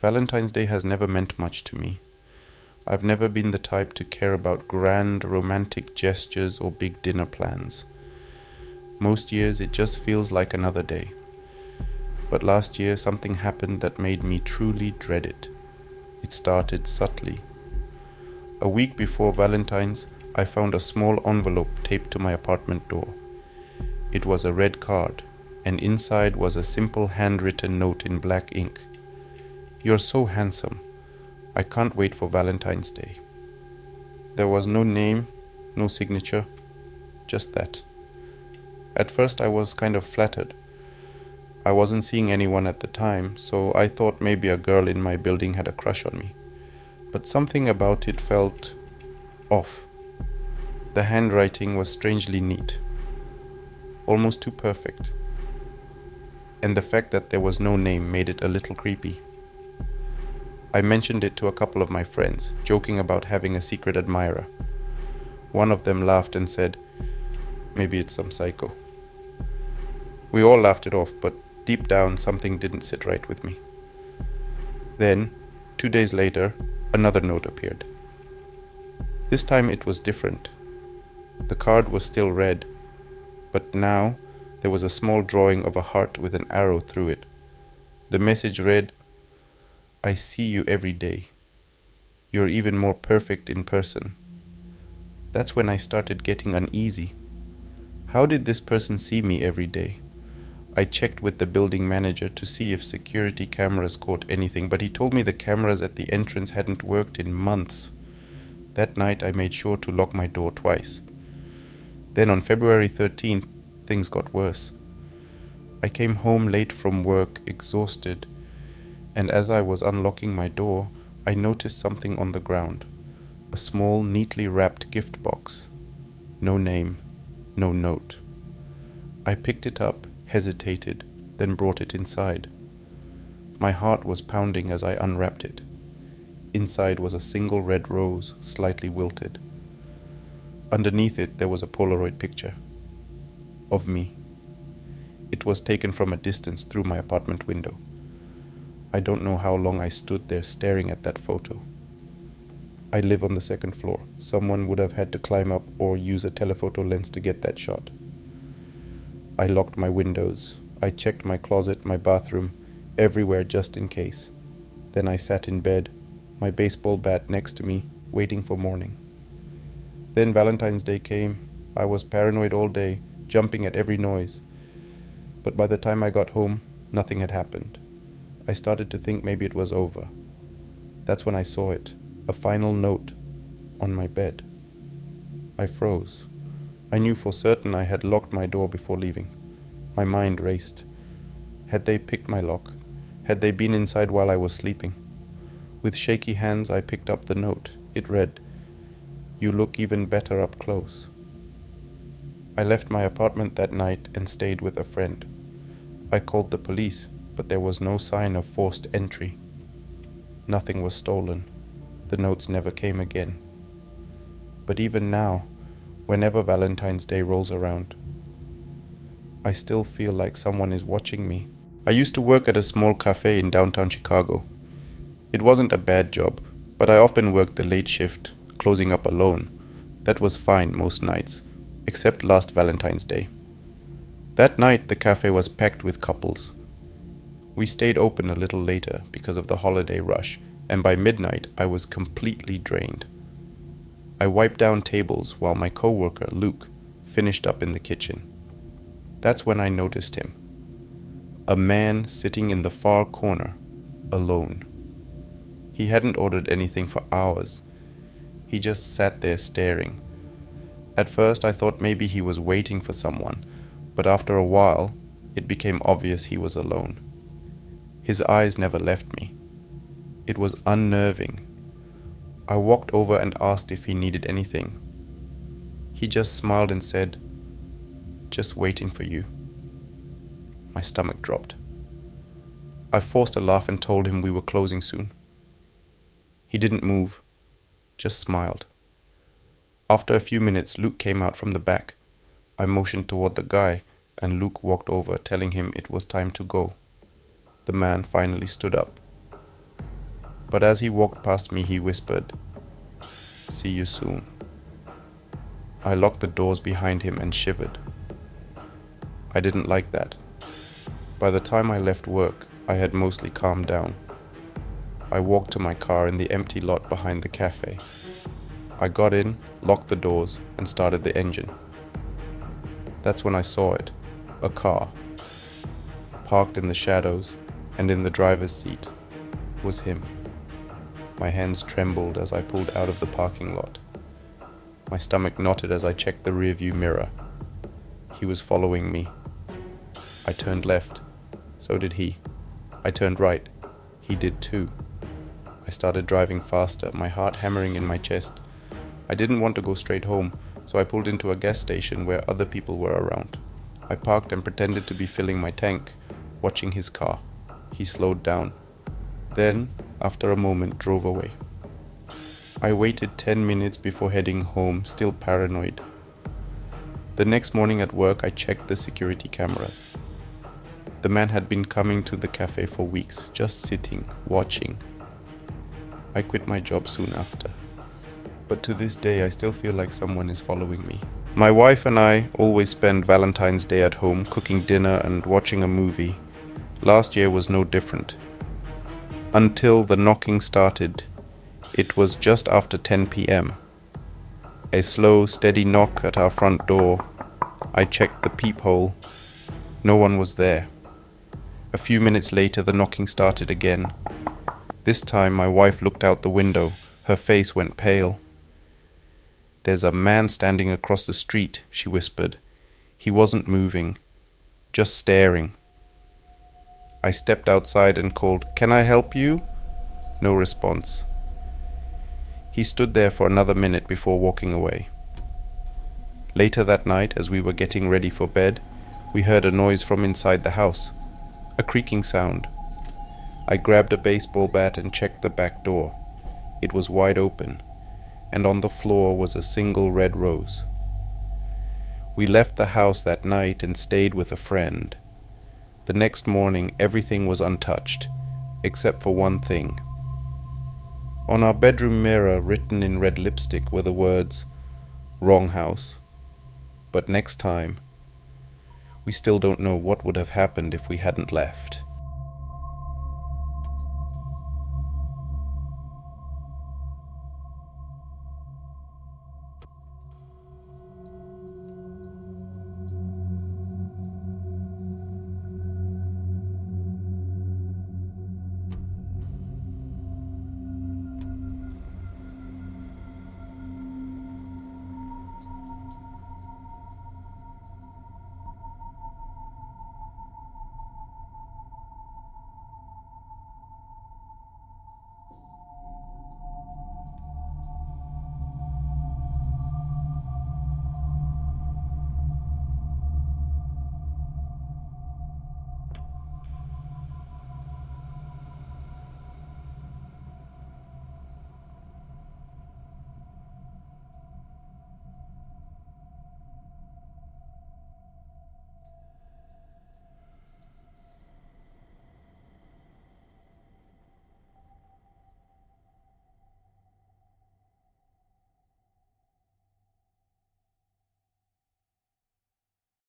Valentine's Day has never meant much to me. I've never been the type to care about grand romantic gestures or big dinner plans. Most years it just feels like another day. But last year something happened that made me truly dread it. It started subtly. A week before Valentine's, I found a small envelope taped to my apartment door. It was a red card, and inside was a simple handwritten note in black ink. "You're so handsome. I can't wait for Valentine's Day." There was no name, no signature, just that. At first I was kind of flattered. I wasn't seeing anyone at the time, so I thought maybe a girl in my building had a crush on me. But something about it felt off. The handwriting was strangely neat, almost too perfect. And the fact that there was no name made it a little creepy. I mentioned it to a couple of my friends, joking about having a secret admirer. One of them laughed and said, "Maybe it's some psycho." We all laughed it off, but deep down something didn't sit right with me. Then, 2 days later, another note appeared. This time it was different. The card was still red, but now there was a small drawing of a heart with an arrow through it. The message read, "I see you every day. You're even more perfect in person." That's when I started getting uneasy. How did this person see me every day? I checked with the building manager to see if security cameras caught anything, but he told me the cameras at the entrance hadn't worked in months. That night I made sure to lock my door twice. Then on February 13th, things got worse. I came home late from work, exhausted, and as I was unlocking my door, I noticed something on the ground. A small, neatly wrapped gift box. No name, no note. I picked it up, hesitated, then brought it inside. My heart was pounding as I unwrapped it. Inside was a single red rose, slightly wilted. Underneath it there was a Polaroid picture of me. It was taken from a distance through my apartment window. I don't know how long I stood there staring at that photo. I live on the second floor. Someone would have had to climb up or use a telephoto lens to get that shot. I locked my windows. I checked my closet, my bathroom, everywhere just in case. Then I sat in bed, my baseball bat next to me, waiting for morning. Then Valentine's Day came. I was paranoid all day, jumping at every noise. But by the time I got home, nothing had happened. I started to think maybe it was over. That's when I saw it, a final note, on my bed. I froze. I knew for certain I had locked my door before leaving. My mind raced. Had they picked my lock? Had they been inside while I was sleeping? With shaky hands I picked up the note. It read, "You look even better up close." I left my apartment that night and stayed with a friend. I called the police, but there was no sign of forced entry. Nothing was stolen. The notes never came again. But even now, whenever Valentine's Day rolls around, I still feel like someone is watching me. I used to work at a small café in downtown Chicago. It wasn't a bad job, but I often worked the late shift, closing up alone. That was fine most nights, except last Valentine's Day. That night the cafe was packed with couples. We stayed open a little later because of the holiday rush, and by midnight I was completely drained. I wiped down tables while my coworker, Luke, finished up in the kitchen. That's when I noticed him. A man sitting in the far corner, alone. He hadn't ordered anything for hours. He just sat there staring. At first I thought maybe he was waiting for someone, but after a while it became obvious he was alone. His eyes never left me. It was unnerving. I walked over and asked if he needed anything. He just smiled and said, "Just waiting for you." My stomach dropped. I forced a laugh and told him we were closing soon. He didn't move, just smiled. After a few minutes, Luke came out from the back. I motioned toward the guy, and Luke walked over, telling him it was time to go. The man finally stood up. But as he walked past me, he whispered, "See you soon." I locked the doors behind him and shivered. I didn't like that. By the time I left work, I had mostly calmed down. I walked to my car in the empty lot behind the cafe. I got in, locked the doors, and started the engine. That's when I saw it, a car. Parked in the shadows, and in the driver's seat was him. My hands trembled as I pulled out of the parking lot. My stomach knotted as I checked the rearview mirror. He was following me. I turned left. So did he. I turned right. He did too. I started driving faster, my heart hammering in my chest. I didn't want to go straight home, so I pulled into a gas station where other people were around. I parked and pretended to be filling my tank, watching his car. He slowed down. Then, after a moment, drove away. I waited 10 minutes before heading home, still paranoid. The next morning at work, I checked the security cameras. The man had been coming to the cafe for weeks, just sitting, watching. I quit my job soon after. But to this day, I still feel like someone is following me. My wife and I always spend Valentine's Day at home, cooking dinner and watching a movie. Last year was no different. Until the knocking started. It was just after 10 p.m. A slow, steady knock at our front door. I checked the peephole. No one was there. A few minutes later, the knocking started again. This time, my wife looked out the window. Her face went pale. "There's a man standing across the street," she whispered. He wasn't moving, just staring. I stepped outside and called, "Can I help you?" No response. He stood there for another minute before walking away. Later that night, as we were getting ready for bed, we heard a noise from inside the house, a creaking sound. I grabbed a baseball bat and checked the back door. It was wide open, and on the floor was a single red rose. We left the house that night and stayed with a friend. The next morning, everything was untouched, except for one thing. On our bedroom mirror, written in red lipstick, were the words, "Wrong house, but next time." We still don't know what would have happened if we hadn't left.